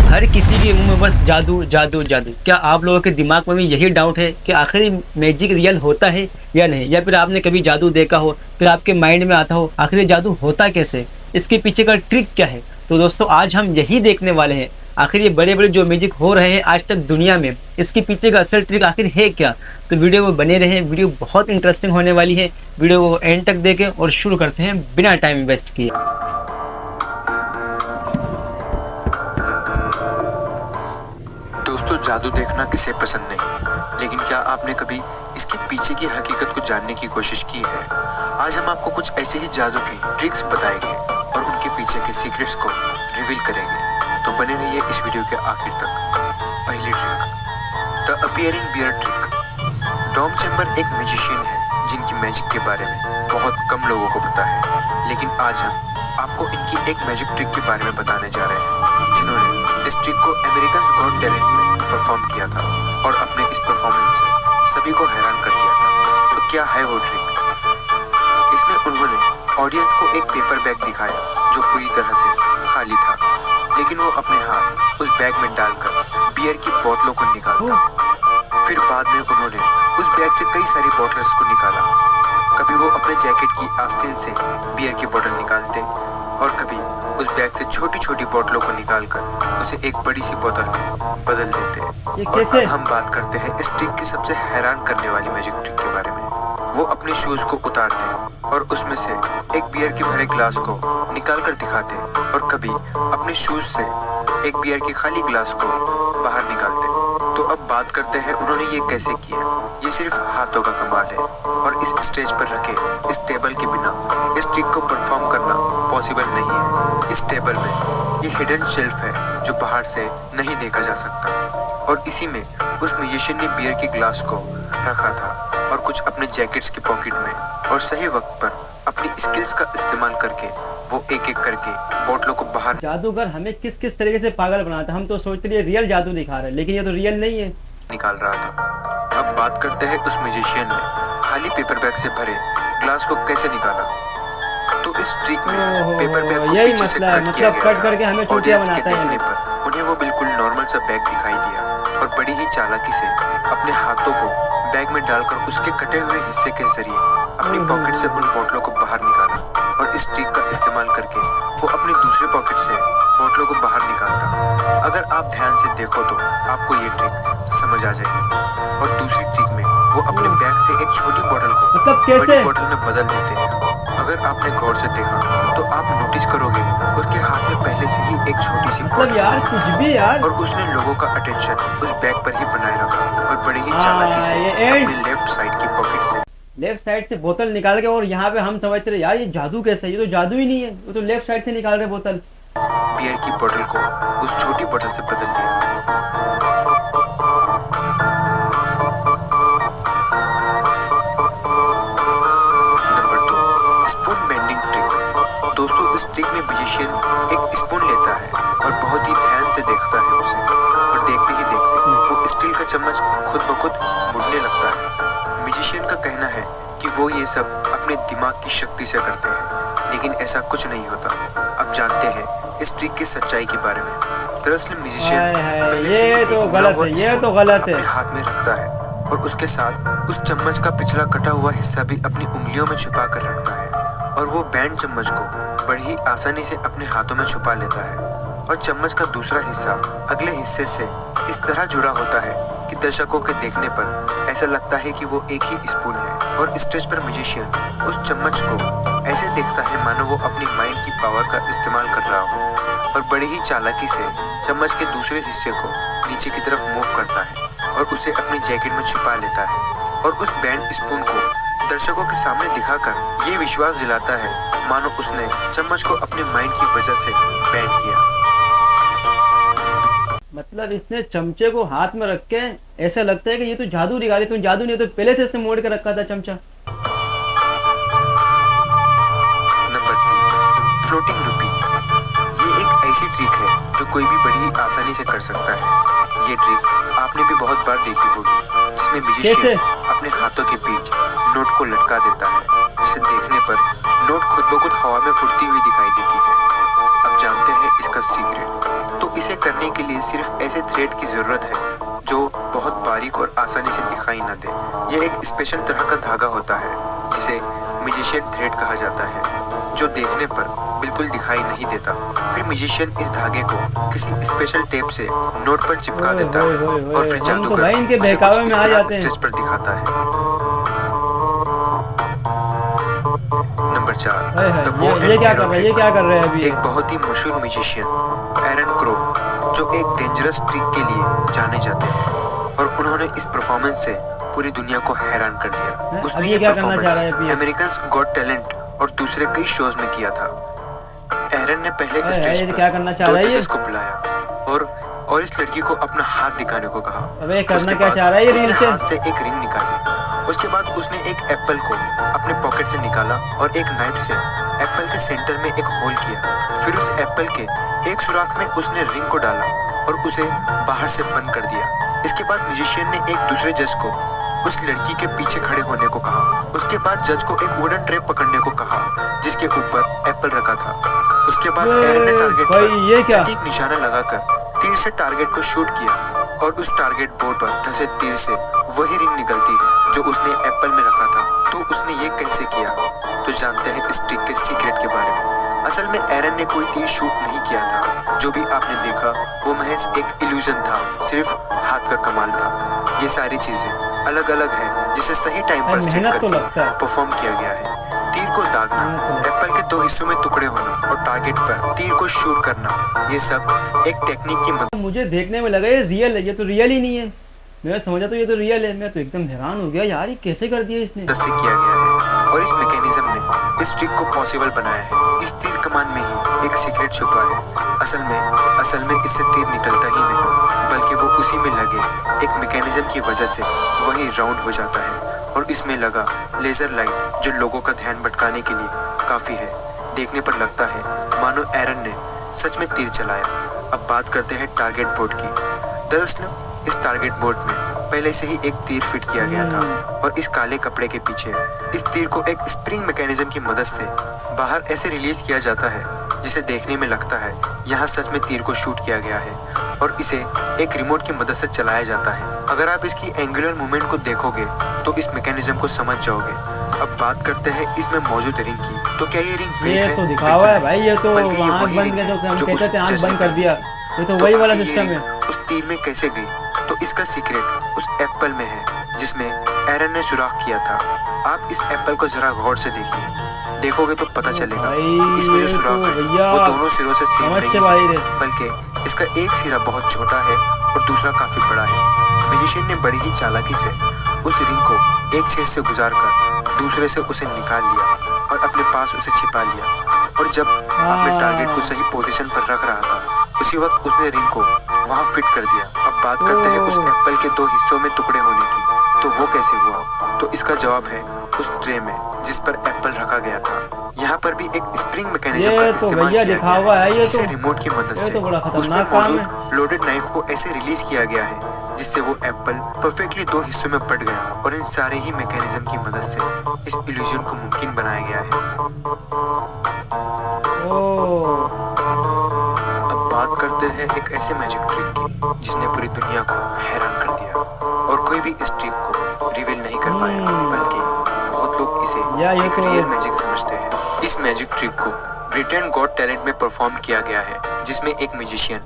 हर किसी के मुंह में बस जादू जादू जादू। क्या आप लोगों के दिमाग में भी यही डाउट है कि आखिर मैजिक रियल होता है या नहीं, या फिर आपने कभी जादू देखा हो, फिर आपके माइंड में आता हो आखिर जादू होता कैसे, इसके पीछे का ट्रिक क्या है। तो दोस्तों आज हम यही देखने वाले हैं, आखिर ये बड़े बड़े जो मैजिक हो रहे हैं आज तक दुनिया में, इसके पीछे का असल ट्रिक आखिर है क्या। तो वीडियो में बने रहें, वीडियो बहुत इंटरेस्टिंग होने वाली है। वीडियो को एंड तक देखें और शुरू करते हैं बिना टाइम वेस्ट किए। दोस्तों, जादू देखना किसे पसंद नहीं, लेकिन क्या आपने कभी इसके पीछे की हकीकत को जानने की कोशिश की है। आज हम आपको कुछ ऐसे ही जादू की ट्रिक्स बताएंगे और उनके पीछे के सीक्रेट्स को रिवील करेंगे। तो बने रहिए इस वीडियो के आखिर तक। पहली trick, the appearing bear trick. Tom Chamber एक मैजिशियन है जिनकी मैजिक के बारे में बहुत कम लोगों को पता है, लेकिन आज हम आपको इनकी एक मैजिक ट्रिक के बारे में बताने जा रहे हैं जिन्होंने इस ट्रिक को अमेरिकन गॉट टैलेंट में परफॉर्म किया था और अपने इस परफॉर्मेंस से सभी को हैरान कर दिया था। तो क्या है वो ट्रिक? इसमें उन्होंने ऑडियंस को एक पेपर बैग दिखाया जो पूरी तरह से खाली था, लेकिन वो अपने हाथ उस बैग में डालकर बियर की बोतलों को निकालता। फिर बाद में उन्होंने उस बैग से कई सारी बॉटल्स को निकाला। कभी वो अपने जैकेट की आस्तीन से बियर की बोतल निकालते और कभी उस बैग से छोटी छोटी बोतलों को निकालकर उसे एक बड़ी सी बोतल में बदल देते। और अब हम बात करते हैं इस ट्रिक की सबसे हैरान करने वाली मैजिक ट्रिक के बारे में। वो अपने शूज को उतारते और उसमें से एक बियर के भरे ग्लास को निकाल कर दिखाते और कभी अपने शूज से एक बियर के खाली ग्लास को बाहर निकालते। तो अब बात करते हैं उन्होंने ये कैसे किया। ये सिर्फ हाथों का कमाल है और इस स्टेज पर रखे इस टेबल के बिना इस ट्रिक को परफॉर्म करना पॉसिबल नहीं है। इस टेबल में ये हिडन शेल्फ है जो बाहर से नहीं देखा जा सकता, और इसी में उस म्यूजिशियन ने बियर के ग्लास को रखा था और कुछ अपने जैकेट्स के पॉकेट में, और सही वक्त पर अपनी स्किल्स का इस्तेमाल करके वो एक एक करके बोतलों को बाहर। जादूगर हमें किस किस तरीके से पागल बनाता है, हम तो सोचते हैं रियल जादू दिखा रहे हैं, लेकिन ये तो रियल नहीं है, निकाल रहा था। अब बात करते हैं उस म्यूजिशियन ने खाली पेपर बैग से भरे ग्लास को कैसे निकाला। तो इस ट्रिक में पेपर बैग को यही पीछे से मसला है, कट किया मतलब गया कट करके हमें था। चूतिया ऑडियंस के बनाता है। देखने पर उन्हें वो बिल्कुल नॉर्मल सा बैग दिखाई दिया और बड़ी ही चालाकी से अपने हाथों को बैग में डालकर उसके कटे हुए हिस्से के जरिए अपनी पॉकेट से उन बोतलों को बाहर निकाला, और इस ट्रिक का इस्तेमाल करके वो अपने दूसरे पॉकेट से बोतलों को बाहर निकालता। अगर आप ध्यान से देखो तो आपको ये ट्रिक समझ आ जाएगी। और दूसरी ट्रिक में वो अपने बैग से एक छोटी बोतल को मतलब कैसे? बड़ी बोतल में बदल देते हैं। अगर आपने गौर से देखा तो आप नोटिस करोगे उसके हाथ में पहले से ही एक छोटी सी मतलब बोतल यार कुछ भी यार, और उसने लोगों का अटेंशन उस बैग पर ही बनाए रखा और बड़ी ही चालाकी से अपनी लेफ्ट साइड की पॉकेट से लेफ्ट साइड से बोतल निकाल के, और यहाँ पे हम समझते रहे यार ये जादू कैसा है, ये तो जादू ही नहीं है, वो तो लेफ्ट साइड से निकाल रहे बोतल। बियर की बोतल को उस छोटी बोतल से बदल दिया। Number 2, spoon bending trick. दोस्तों, इस ट्रिक में म्यूजिशियन एक स्पून लेता है और बहुत ही ध्यान से देखता है उसे, और देखते ही देखते वो स्टील का चम्मच खुद ब खुद मुड़ने लगता है। म्यूजिशियन का कहना है कि वो ये सब अपने दिमाग की शक्ति से करते हैं, लेकिन ऐसा कुछ नहीं होता। अब जानते हैं इस ट्रिक की सच्चाई के बारे में। दरअसल म्यूजिशियन पहले से ही ये एक तो मुड़ा गलत हुआ है, ये स्पून तो गलत है। अपने हाथ में रखता है और उसके साथ उस चम्मच का पिछला कटा हुआ हिस्सा भी अपनी उंगलियों में छुपा कर रखता है, और वो बैंड चम्मच को बड़ी ही आसानी से अपने हाथों में छुपा लेता है, और चम्मच का दूसरा हिस्सा अगले हिस्से से इस तरह जुड़ा होता है कि दर्शकों के देखने पर ऐसा लगता है कि वो एक ही स्पून है। और स्टेज पर म्यूजिशियन उस चम्मच को ऐसे देखता है मानो वो अपनी माइंड की पावर का इस्तेमाल कर रहा हो, और बड़ी ही चालाकी से चम्मच के दूसरे हिस्से को नीचे की तरफ मूव करता है और उसे अपनी जैकेट में छुपा लेता है, और उस बैंड स्पून को दर्शकों के सामने दिखाकर ये विश्वास दिलाता है मानो उसने चम्मच को अपने माइंड की वजह से बैंड किया। मतलब इसने चमचे को हाथ में रख के ऐसा लगता है कि ये तो जादू दिखा रही, तो जादू नहीं, तो पहले से इसने मोड़ के रखा था चमचा। नंबर 3, फ्लोटिंग रुपी। ये एक ऐसी ट्रिक है जो कोई भी बड़ी ही आसानी से कर सकता है। ये ट्रिक आपने भी बहुत बार देखी होगी, जिसमें म्यूजिशियन अपने हाथों के बीच नोट को लटका देता है, जिसे देखने पर नोट खुद ब खुद हवा में उड़ती हुई दिखाई देती है। अब जानते हैं इसका सीक्रेट। तो इसे करने के लिए सिर्फ ऐसे थ्रेड की जरूरत है जो बहुत बारीक और आसानी से दिखाई ना दे। यह एक स्पेशल तरह का धागा होता है जिसे मैजिशियन थ्रेड कहा जाता है, जो देखने पर बिल्कुल दिखाई नहीं देता। फिर मैजिशियन इस धागे को किसी स्पेशल टेप से नोट पर चिपका देता है और फिर हम तो जादूगर भाई इनके उसे बहकावे कुछ में आ इस तरह जाते हैं। स्टेज पर दिखाता है। नंबर 4, ये क्या कर रहा है, ये क्या कर रहे हैं अभी? एक बहुत ही मशहूर म्यूजिशियन एरन क्रो, जो एक डेंजरस ट्रिक के लिए जाने जाते हैं, और उन्होंने इस परफॉर्मेंस से पूरी दुनिया को हैरान कर दिया। उसने ये ये क्या करना चाह रहा है परफॉर्मेंस अभी? अमेरिकन गॉट टैलेंट और दूसरे कई शोज में किया था। एरन ने पहले स्टेज ये पर क्या करना चाह दो रहा है ये? जजेस को बुलाया और इस लड़की को अपना हाथ दिखाने को कहा। अबे करना उसके क्या बाद चाह रहा है ये उसने रील से? हाथ से एक रिंग निकाली। उसके बाद उसने एक एप्पल को अपने पॉकेट से निकाला और एक नाइफ से एप्पल के सेंटर में एक होल किया। फिर उस एप्पल के एक सुराख में उसने रिंग को डाला और उसे बाहर से बंद कर दिया। इसके बाद म्यूजिशियन ने एक दूसरे जज को उस लड़की के पीछे खड़े होने को कहा। उसके बाद जज को एक वुडन ट्रे पकड़ने को कहा जिसके ऊपर एप्पल रखा था। उसके बाद एरन ने टारगेट भाई ये क्या? पर सटीक निशाना लगाकर तीर से टारगेट को शूट किया और उस टारगेट बोर्ड पर धंसे तीर से वही रिंग निकलती है जो उसने एप्पल में रखा था। तो उसने ये कैसे किया? तो जानते हैं इस ट्रिक के सीक्रेट के बारे में। असल में एरन ने कोई तीर शूट नहीं किया था। जो भी आपने देखा वो महज एक इल्यूजन था, सिर्फ हाथ का कमाल था। ये सारी चीजें अलग अलग हैं जिसे सही टाइम पर सेट मेहनत तो लगता करके है। परफॉर्म किया गया है। तीर को दागना, एप्पल के 2 हिस्सों में टुकड़े होना और टारगेट पर तीर को शूट करना, ये सब एक टेक्निक की मदद मुझे देखने में लगा ये रियल है, ये तो रियल ही नहीं है। मैं समझा तो ये तो रियल है, मैं तो एकदम हैरान हो गया यार, ये कैसे कर दिया इसने? से किया गया है और इस मैकेनिज्म ने इस ट्रिक को पॉसिबल बनाया है। इस तीर कमान में ही एक सीक्रेट छुपा है। असल में इससे तीर निकलता ही नहीं, बल्कि वो उसी में लगे एक मैकेनिज्म की वजह से वही राउंड हो जाता है और इसमें लगा लेजर लाइट जो लोगों का ध्यान भटकाने के लिए काफी है। देखने पर लगता है मानो एरन ने सच में तीर चलाया। अब बात करते हैं टारगेट बोर्ड की। दरअसल इस टारगेट बोर्ड में पहले से ही एक तीर फिट किया गया था और इस काले कपड़े के पीछे इस तीर को एक स्प्रिंग मैकेनिज्म की मदद से बाहर ऐसे रिलीज किया जाता है जिसे देखने में लगता है यहाँ सच में तीर को शूट किया गया है और इसे एक रिमोट की मदद से चलाया जाता है। अगर आप इसकी एंगुलर मूवमेंट को देखोगे तो इस मैकेनिज्म को समझ जाओगे। अब बात करते हैं इसमें मौजूद रिंग की। तो क्या ये रिंग फेक है? ये तो दिखावा है भाई, ये तो बल्कि ये आँख वही बंद रिंग के जो हम जो कहते उस थे आँख जज ने बंद कर कर दिया, ये तो वही वाला आखिर ये सिस्टम रिंग है। उस तीर में कैसे गई? तो इसका सीक्रेट उस एप्पल में है जिसमें एरन ने सुराख किया था। आप इस एप्पल को जरा गौर से देखिए, देखोगे तो पता चलेगा भाई इसमें जो ये सुराख तो है भैया वो दोनों सिरों से सेम समझ नहीं से है, बाहर है। बल्कि इसका एक सिरा बहुत छोटा है और दूसरा काफी बड़ा है। मैजिशियन ने बड़ी ही चालाकी से उस रिंग को एक छेद से गुजार कर दूसरे से उसे निकाल लिया और अपने पास उसे छिपा लिया। और जब अपने टारगेट को सही पोजीशन पर रख रहा था उसी वक्त उसने रिंग को वहां फिट कर दिया। अब बात करते हैं उस एप्पल के 2 हिस्सों में टुकड़े होने की। तो वो कैसे हुआ? तो इसका जवाब है उस ट्रे में जिस पर एप्पल रखा गया था। यहाँ पर भी एक स्प्रिंग मैकेनिज्म का ये तो इस्तेमाल भैया किया दिखा गया हुआ है, ये जिसे तो रिमोट की मदद ये से तो बड़ा उसमें खतरनाक काम मौजूद है। लोडेड नाइफ को ऐसे रिलीज किया गया है जिससे वो एप्पल परफेक्टली 2 हिस्सों में बट गया और इन सारे ही मैकेनिज्म की मदद से इस इल्यूजन को मुमकिन बनाया गया है। ओह, अब बात करते हैं एक ऐसे मैजिक ट्रिक की जिसने पूरी दुनिया को हैरान कर दिया और कोई भी इस ट्रिक को रिवील नहीं कर पाया, बल्कि बहुत लोग इसे ये एक तो रियल मैजिक समझते हैं। इस मैजिक ट्रिक को ब्रिटेन गॉट टैलेंट में परफॉर्म किया गया है जिसमें एक म्यूजिशियन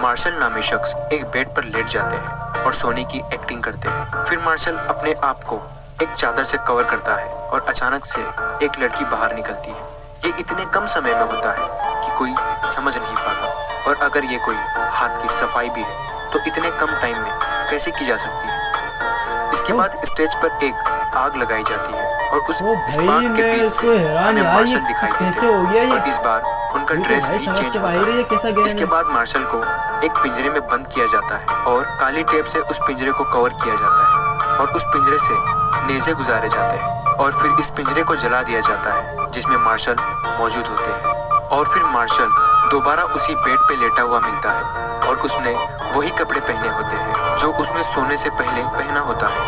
मार्शल नामी शख्स एक बेड पर लेट जाते हैं और सोने की एक्टिंग करते हैं। फिर मार्शल अपने आप को एक चादर से कवर करता है और अचानक से एक लड़की बाहर निकलती है। ये इतने कम समय में होता है कि कोई समझ नहीं पाता और अगर ये कोई हाथ की सफाई भी है तो इतने कम टाइम में कैसे की जा सकती है। इसके बाद स्टेज पर एक आग लगाई जाती है और उस ओ भाई, स्पार्क के मैं बीच इसको से हैरान हमें यार, मार्शल ये दिखाई देते कैसे हो गया हैं ये? और इस बार उनका ये तो ड्रेस भाई भी समझ चेंज से होता बाहर है, ये कैसा गेम है। इसके है? बाद मार्शल को एक पिंजरे में बंद किया जाता है और काली टेप से उस पिंजरे को कवर किया जाता है और उस पिंजरे से नेज़े गुजारे जाते हैं और फिर इस पिंजरे को जला दिया जाता है जिसमें मार्शल मौजूद होते हैं। और फिर मार्शल दोबारा उसी बेड पे लेटा हुआ मिलता है और उसने वही कपड़े पहने होते हैं जो उसने सोने से पहले पहना होता है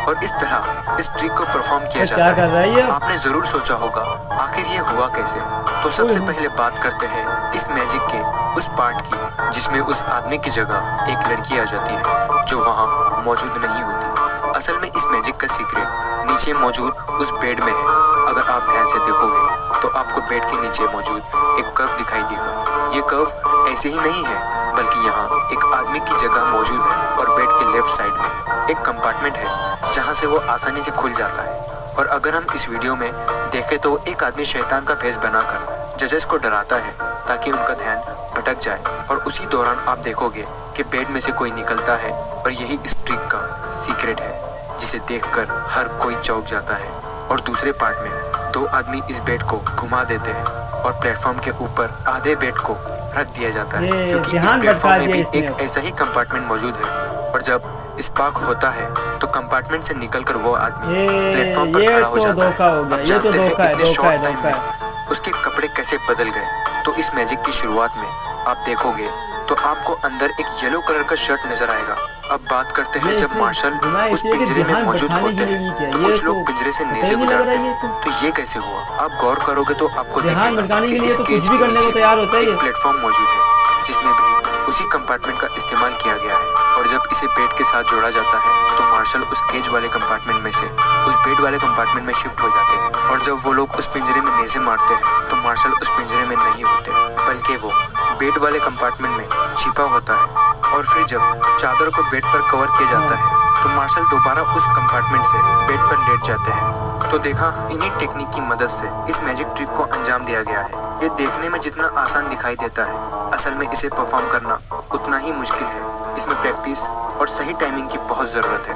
और इस तरह इस ट्रिक को परफॉर्म किया क्या जाता कर रहा है ये? आपने जरूर सोचा होगा आखिर आखिर ये हुआ कैसे? तो सबसे पहले बात करते हैं इस मैजिक के उस पार्ट की जिसमें उस आदमी की जगह एक लड़की आ जाती है जो वहाँ मौजूद नहीं होती। असल में इस मैजिक का सीक्रेट नीचे मौजूद उस बेड में है। अगर आप ध्यान से देखोगे तो आपको बेड के नीचे मौजूद एक कर्व दिखाई देगा। ये कर्व ऐसे ही नहीं है बल्कि यहाँ एक आदमी की जगह मौजूद है और बेड के लेफ्ट साइड में एक कंपार्टमेंट है जहाँ से वो आसानी से खुल जाता है। और अगर हम इस वीडियो में देखें तो एक आदमी शैतान का भेष बनाकर जजेस को डराता है ताकि उनका ध्यान भटक जाए और उसी दौरान आप देखोगे कि बेड में से कोई निकलता है और यही इस ट्रिक का सीक्रेट है जिसे देखकर हर कोई चौंक जाता है। और दूसरे पार्ट में दो आदमी इस बेड को घुमा देते हैं और प्लेटफॉर्म के ऊपर आधे बेड को रख दिया जाता है क्योंकि इस प्लेटफॉर्म में भी एक ऐसा ही कंपार्टमेंट मौजूद है। और जब स्पार्क होता है तो कंपार्टमेंट से निकलकर वो आदमी प्लेटफॉर्म पर खड़ा हो जाता है। अब जानते हैं इतने शॉर्ट टाइम में उसके कपड़े कैसे बदल गए। तो इस मैजिक की शुरुआत में आप देखोगे तो आपको अंदर एक येलो कलर का शर्ट नजर आएगा। अब बात करते हैं जब मार्शल उस पिंजरे में मौजूद होते हैं तो कुछ लोग पिंजरे से नीचे गुजरते हैं। तो ये कैसे हुआ? आप गौर करोगे तो आपको दिखेगा कि इस केज के नीचे एक प्लेटफॉर्म मौजूद है जिसमें भी उसी कंपार्टमेंट का इस्तेमाल किया गया है। और जब इसे बेड के साथ जोड़ा जाता है तो मार्शल उस केज वाले कंपार्टमेंट में से उस बेड वाले कंपार्टमेंट में शिफ्ट हो जाते हैं। और जब वो लोग उस पिंजरे में नेज़े मारते हैं तो मार्शल उस पिंजरे में नहीं होते बल्कि वो बेड वाले कंपार्टमेंट में छिपा होता है। और फिर जब चादर को बेड पर कवर किया जाता है तो मार्शल दोबारा उस कंपार्टमेंट से बेड पर लेट जाते हैं। तो देखा, इन्हीं टेक्निक की मदद से इस मैजिक ट्रिक को अंजाम दिया गया है। ये देखने में जितना आसान दिखाई देता है असल में इसे परफॉर्म करना उतना ही मुश्किल है। इसमें प्रैक्टिस और सही टाइमिंग की बहुत ज़रूरत है।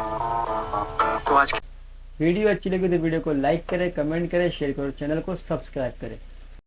तो आज वीडियो अच्छी लगी तो वीडियो को लाइक करें, कमेंट करें, शेयर करें, चैनल को सब्सक्राइब करें।